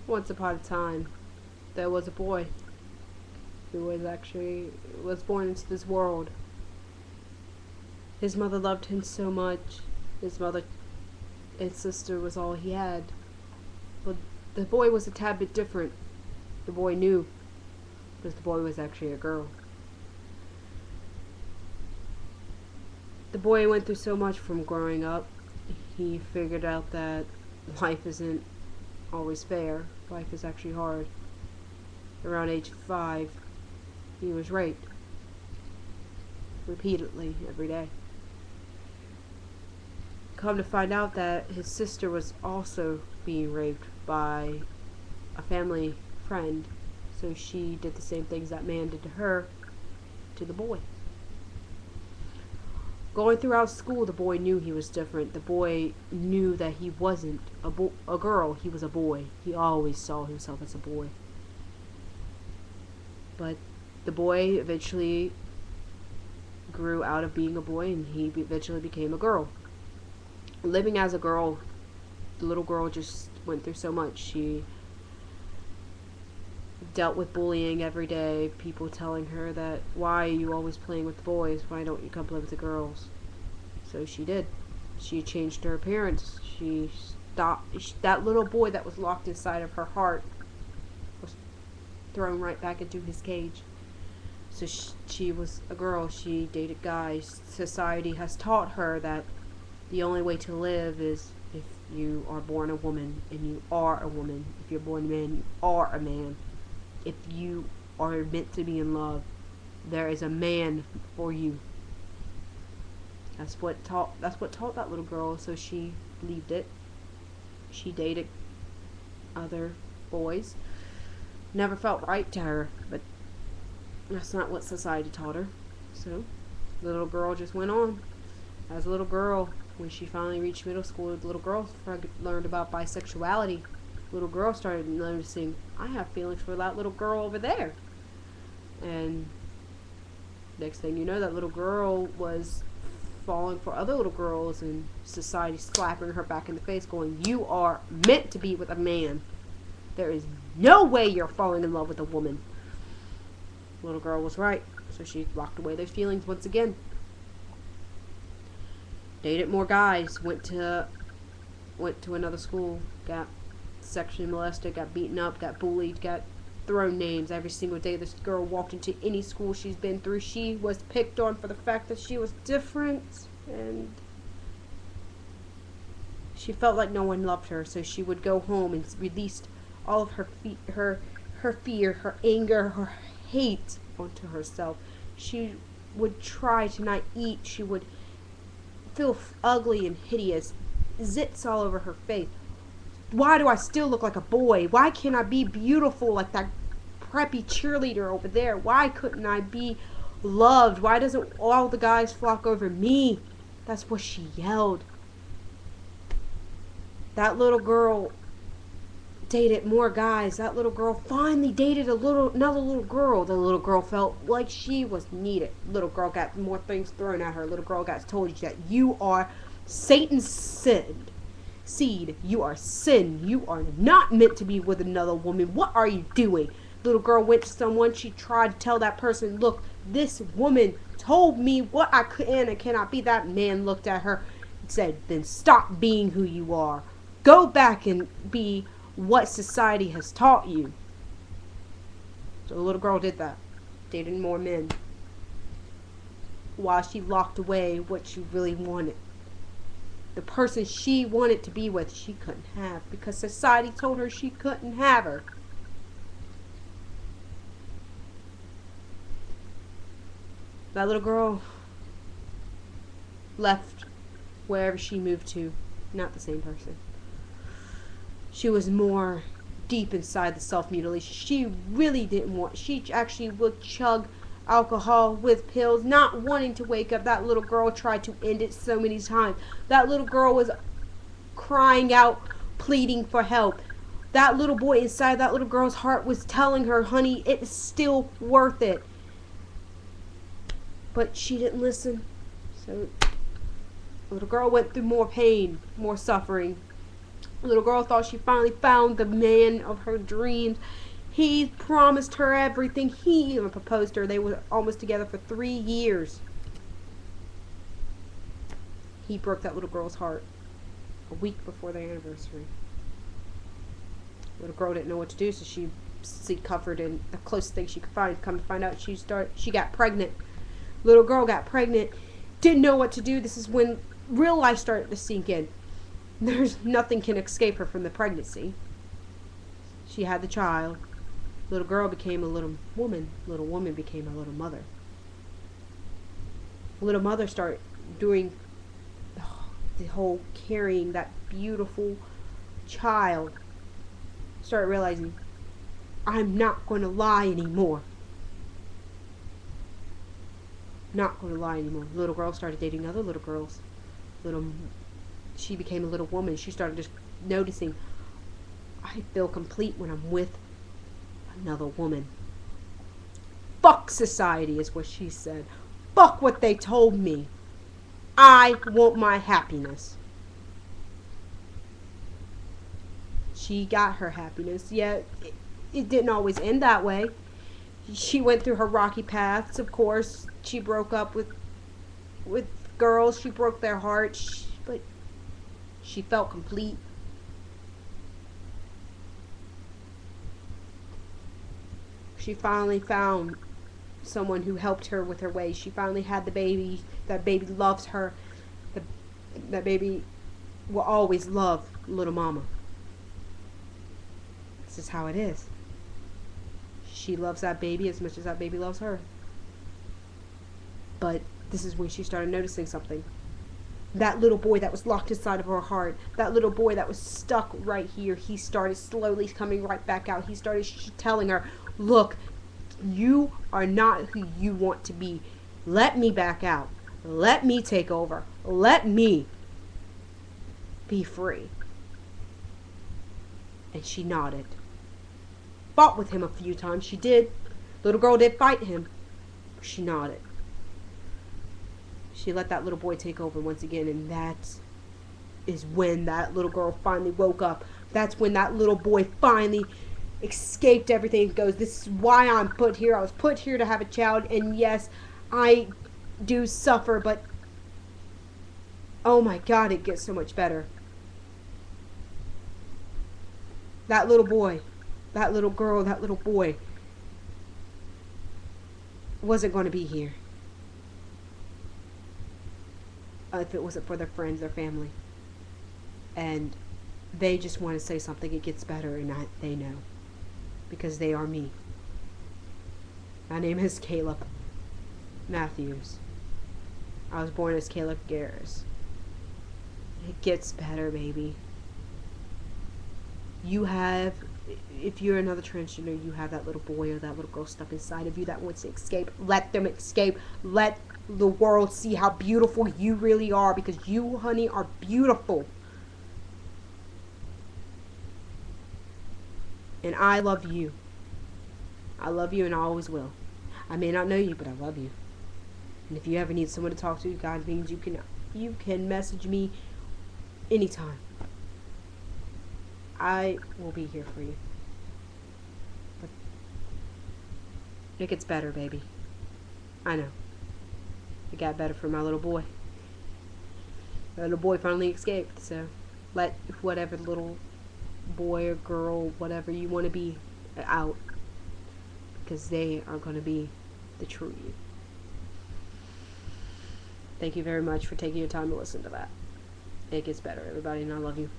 Once upon a time, there was a boy who was born into this world. His mother loved him so much. His mother and sister was all he had. But the boy was a tad bit different. The boy knew, because the boy was actually a girl. The boy went through so much from growing up. He figured out that life isn't always fair. Life is actually hard. Around age 5, he was raped. Repeatedly, every day. Come to find out that his sister was also being raped by a family friend. So she did the same things that man did to her, to the boy. Going throughout school, the boy knew he was different. The boy knew that he wasn't a girl, he was a boy. He always saw himself as a boy. But the boy eventually grew out of being a boy, and he eventually became a girl. Living as a girl, the little girl just went through so much. She dealt with bullying every day, people telling her that, why are you always playing with the boys, why don't you come play with the girls? So she did. She changed her appearance. She stopped. That little boy that was locked inside of her heart was thrown right back into his cage. So she was a girl. She dated guys. Society has taught her that the only way to live is if you are born a woman, and you are a woman. If you're born a man, you are a man. If you are meant to be in love, there is a man for you. That's what taught that little girl, so she believed it. She dated other boys. Never felt right to her, but that's not what society taught her. So the little girl just went on. As a little girl, when she finally reached middle school, the little girl learned about bisexuality. Little girl started noticing, I have feelings for that little girl over there. And next thing you know, that little girl was falling for other little girls, and society slapping her back in the face going, you are meant to be with a man. There is no way you're falling in love with a woman. The little girl was right, so she locked away those feelings once again. Dated more guys, went to another school, got sexually molested, got beaten up, got bullied, got thrown names every single day. This girl walked into any school she's been through, she was picked on for the fact that she was different, and she felt like no one loved her. So she would go home and release all of her fear, her anger, her hate onto herself. She would try to not eat. She would feel ugly and hideous, zits all over her face. Why do I still look like a boy? Why can't I be beautiful like that preppy cheerleader over there? Why couldn't I be loved? Why doesn't all the guys flock over me? That's what she yelled. That little girl dated more guys. That little girl finally dated another little girl. The little girl felt like she was needed. Little girl got more things thrown at her. Little girl got told that you are Satan's seed. You are sin. You are not meant to be with another woman. What are you doing? Little girl went to someone. She tried to tell that person, look, this woman told me what I can and cannot be. That man looked at her and said, then stop being who you are. Go back and be what society has taught you. So the little girl did that. Dated more men. While she locked away what she really wanted. The person she wanted to be with, she couldn't have, because society told her she couldn't have her. That little girl left wherever she moved to, not the same person. She was more deep inside the self-mutilation. She really didn't want, she actually would chug alcohol with pills, not wanting to wake up. That little girl tried to end it so many times. That little girl was crying out, pleading for help. That little boy inside that little girl's heart was telling her, honey, it's still worth it. But she didn't listen. So the little girl went through more pain, more suffering. The little girl thought she finally found the man of her dreams. He promised her everything. He even proposed to her. They were almost together for 3 years. He broke that little girl's heart a week before their anniversary. The little girl didn't know what to do, so she covered in the closest thing she could find. Come to find out, she got pregnant. Little girl got pregnant. Didn't know what to do. This is when real life started to sink in. There's nothing can escape her from the pregnancy. She had the child. Little girl became a little woman. Little woman became a little mother. Little mother started doing the whole carrying that beautiful child. Started realizing, I'm not going to lie anymore. Not going to lie anymore. Little girl started dating other little girls. She became a little woman. She started just noticing, I feel complete when I'm with another woman. Fuck society is what she said. Fuck what they told me. I want my happiness. She got her happiness, yet it didn't always end that way. She went through her rocky paths, of course. She broke up with girls. She broke their hearts, but she felt complete. She finally found someone who helped her with her ways. She finally had the baby. That baby loves her. That baby will always love little mama. This is how it is. She loves that baby as much as that baby loves her. But this is when she started noticing something. That little boy that was locked inside of her heart, that little boy that was stuck right here, he started slowly coming right back out. He started telling her, look, you are not who you want to be. Let me back out. Let me take over. Let me be free. And she nodded. Fought with him a few times. She did. Little girl did fight him. She nodded. She let that little boy take over once again, and that is when that little girl finally woke up. That's when that little boy finally escaped everything and goes, this is why I'm put here. I was put here to have a child, and yes, I do suffer, but oh my God, it gets so much better. That little boy, that little girl, that little boy wasn't going to be here if it wasn't for their friends, their family. And they just want to say something. It gets better, and they know. Because they are me. My name is Kaytothelup Matthews. I was born as Caleb Garris. It gets better, baby. You have, if you're another transgender, you have that little boy or that little girl stuck inside of you that wants to escape. Let them escape. Let the world see how beautiful you really are, because you, honey, are beautiful. And I love you. I love you, and I always will. I may not know you, but I love you. And if you ever need someone to talk to, God means you can message me anytime. I will be here for you. But it gets better, baby. I know. It got better for my little boy. My little boy finally escaped, so let whatever little boy or girl, whatever you want to be, out. Because they are going to be the true you. Thank you very much for taking your time to listen to that. It gets better, everybody, and I love you.